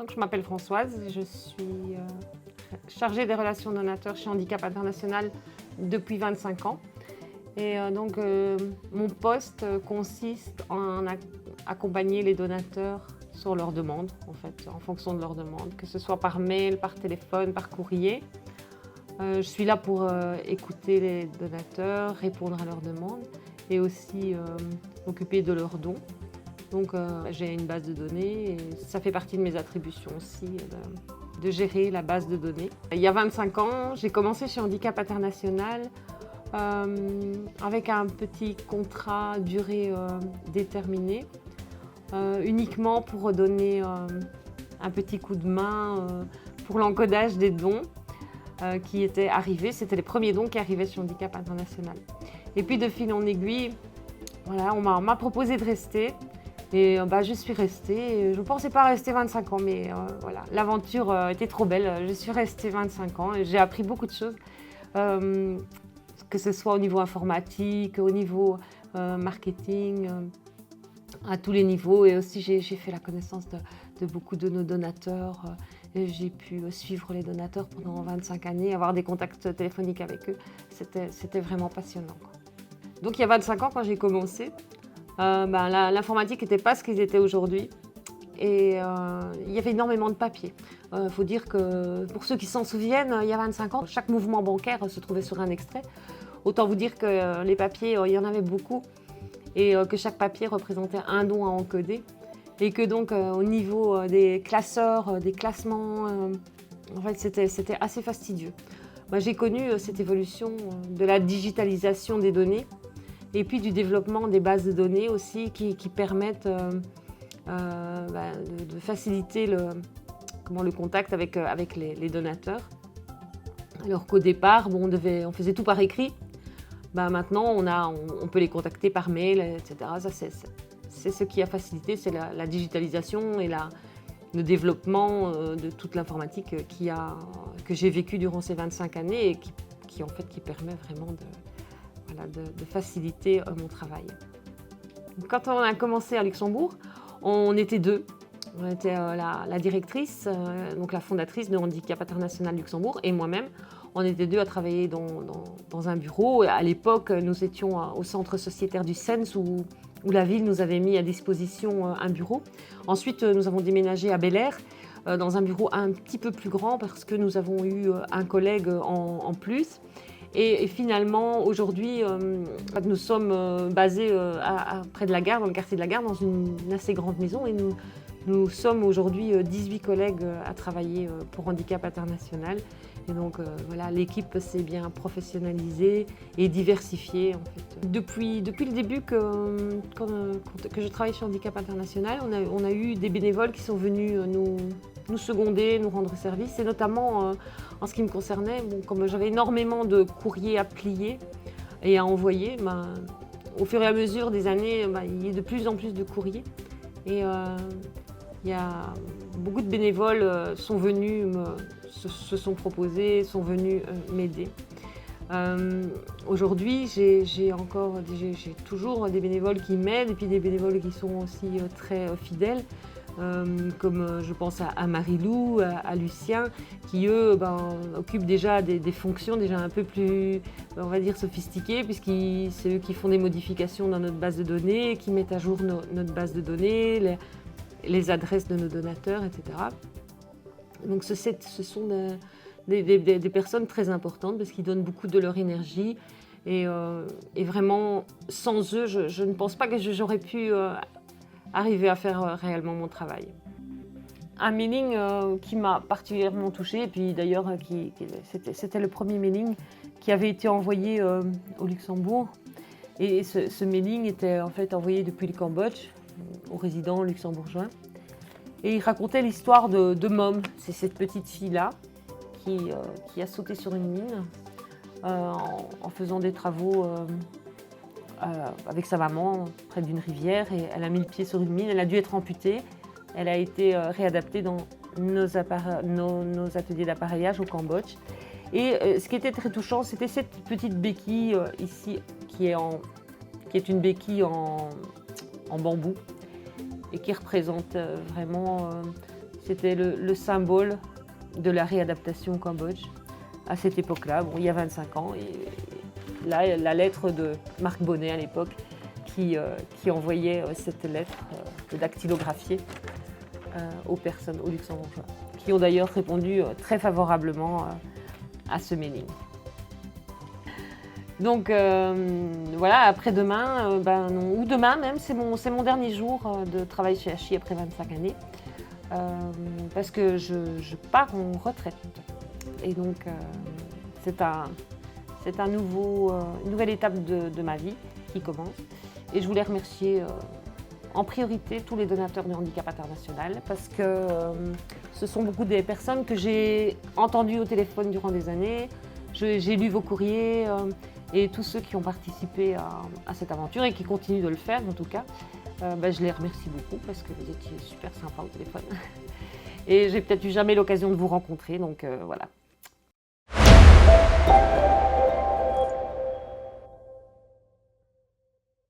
Donc, je m'appelle Françoise, je suis chargée des relations donateurs chez Handicap International depuis 25 ans. Et mon poste consiste en accompagner les donateurs sur leurs demandes, en fait, en fonction de leurs demandes, que ce soit par mail, par téléphone, par courrier. Je suis là pour écouter les donateurs, répondre à leurs demandes et aussi m'occuper de leurs dons. Donc j'ai une base de données et ça fait partie de mes attributions aussi de gérer la base de données. Il y a 25 ans, j'ai commencé chez Handicap International avec un petit contrat durée déterminée, uniquement pour donner un petit coup de main pour l'encodage des dons qui étaient arrivés. C'était les premiers dons qui arrivaient sur Handicap International. Et puis de fil en aiguille, voilà, on m'a proposé de rester. Et je suis restée. Je ne pensais pas rester 25 ans, mais voilà, l'aventure était trop belle. Je suis restée 25 ans et j'ai appris beaucoup de choses, que ce soit au niveau informatique, au niveau marketing, à tous les niveaux. Et aussi, j'ai fait la connaissance de beaucoup de nos donateurs. J'ai pu suivre les donateurs pendant 25 années, avoir des contacts téléphoniques avec eux. C'était vraiment passionnant, quoi. Donc, il y a 25 ans, quand j'ai commencé, l'informatique n'était pas ce qu'ils étaient aujourd'hui et il y avait énormément de papiers. Il faut dire que pour ceux qui s'en souviennent, il y a 25 ans, chaque mouvement bancaire se trouvait sur un extrait. Autant vous dire que les papiers, il y en avait beaucoup et que chaque papier représentait un don à encoder et que donc au niveau des classeurs, des classements, en fait c'était assez fastidieux. J'ai connu cette évolution de la digitalisation des données et puis du développement des bases de données aussi qui permettent de faciliter le contact avec les donateurs. Alors qu'au départ, on faisait tout par écrit. Maintenant, on peut les contacter par mail, etc. Ça, c'est ce qui a facilité, c'est la digitalisation et le développement de toute l'informatique que j'ai vécu durant ces 25 années et qui permet vraiment de faciliter mon travail. Quand on a commencé à Luxembourg, on était deux. On était la directrice, donc la fondatrice de Handicap International Luxembourg et moi-même. On était deux à travailler dans un bureau. À l'époque, nous étions au centre sociétaire du Sens où la ville nous avait mis à disposition un bureau. Ensuite, nous avons déménagé à Bel-Air dans un bureau un petit peu plus grand parce que nous avons eu un collègue en plus. Et finalement, aujourd'hui, nous sommes basés près de la gare, dans le quartier de la gare, dans une assez grande maison. Et nous sommes aujourd'hui 18 collègues à travailler pour Handicap International. Et donc voilà, l'équipe s'est bien professionnalisée et diversifiée en fait. Depuis le début que je travaille chez Handicap International, on a eu des bénévoles qui sont venus nous seconder, nous rendre service, et notamment en ce qui me concernait, comme j'avais énormément de courriers à plier et à envoyer, au fur et à mesure des années, il y a de plus en plus de courriers. Et il y a beaucoup de bénévoles sont venus, se sont proposés, sont venus m'aider. Aujourd'hui, j'ai toujours des bénévoles qui m'aident et puis des bénévoles qui sont aussi très fidèles. Comme je pense à Marie-Lou, à Lucien, qui eux occupent déjà des fonctions déjà un peu plus, on va dire, sophistiquées, c'est eux qui font des modifications dans notre base de données, qui mettent à jour notre base de données, les adresses de nos donateurs, etc. Donc ce sont des personnes très importantes parce qu'ils donnent beaucoup de leur énergie et vraiment sans eux, je ne pense pas que j'aurais pu arriver à faire réellement mon travail. Un mailing qui m'a particulièrement touchée, et puis d'ailleurs c'était le premier mailing qui avait été envoyé au Luxembourg. Et ce mailing était en fait envoyé depuis le Cambodge aux résidents luxembourgeois. Et il racontait l'histoire de Mom, c'est cette petite fille-là qui a sauté sur une mine en faisant des travaux avec sa maman près d'une rivière, et elle a mis le pied sur une mine, elle a dû être amputée, elle a été réadaptée dans nos ateliers d'appareillage au Cambodge. Et ce qui était très touchant, c'était cette petite béquille ici, qui est une béquille en bambou et qui représente vraiment, C'était le symbole de la réadaptation au Cambodge à cette époque-là, bon, il y a 25 ans. Et là, la lettre de Marc Bonnet à l'époque qui envoyait cette lettre dactylographiée aux personnes, aux Luxembourgeois, qui ont d'ailleurs répondu très favorablement à ce mailing. Donc voilà, après-demain, ou demain même, c'est mon dernier jour de travail chez HI après 25 années, parce que je pars en retraite. Et donc c'est une nouvelle étape de ma vie qui commence. Et je voulais remercier en priorité tous les donateurs de Handicap International, parce que ce sont beaucoup des personnes que j'ai entendues au téléphone durant des années. J'ai lu vos courriers et tous ceux qui ont participé à cette aventure et qui continuent de le faire en tout cas. Je les remercie beaucoup parce que vous étiez super sympas au téléphone. Et j'ai peut-être eu jamais l'occasion de vous rencontrer, donc voilà.